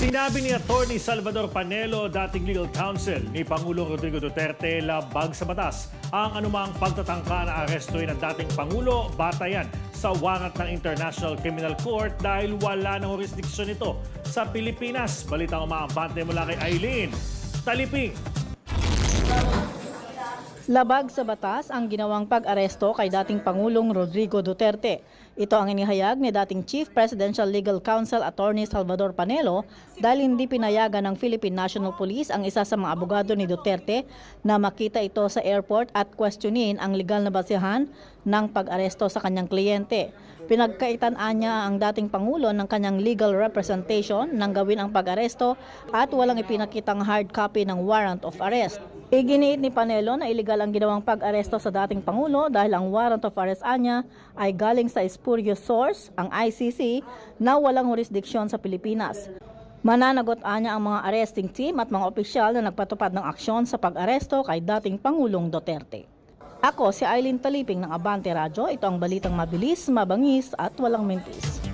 Sinabi ni Atty. Salvador Panelo, dating legal counsel ni Pangulong Rodrigo Duterte, labag sa batas ang anumang pagtatangka na arestuin ang dating Pangulo batayan sa warrant ng International Criminal Court dahil wala ng jurisdiksyon ito sa Pilipinas. Balitang umaambante mula kay Aileen Taliping. Labag sa batas ang ginawang pag-aresto kay dating Pangulong Rodrigo Duterte. Ito ang inihayag ni dating Chief Presidential Legal Counsel Atty. Salvador Panelo dahil hindi pinayagan ng Philippine National Police ang isa sa mga abogado ni Duterte na makita ito sa airport at questionin ang legal na basihan ng pag-aresto sa kanyang kliyente. Pinagkaitan niya ang dating Pangulo ng kanyang legal representation nang gawin ang pag-aresto at walang ipinakitang hard copy ng warrant of arrest. Iginiit ni Panelo na iligal ang ginawang pag-aresto sa dating Pangulo dahil ang warrant of arrest niya ay galing sa spurious source, ang ICC, na walang jurisdiksyon sa Pilipinas. Mananagot niya ang mga arresting team at mga opisyal na nagpatupad ng aksyon sa pag-aresto kay dating Pangulong Duterte. Ako si Aileen Taliping ng Abante Radyo. Ito ang balitang mabilis, mabangis at walang mintis.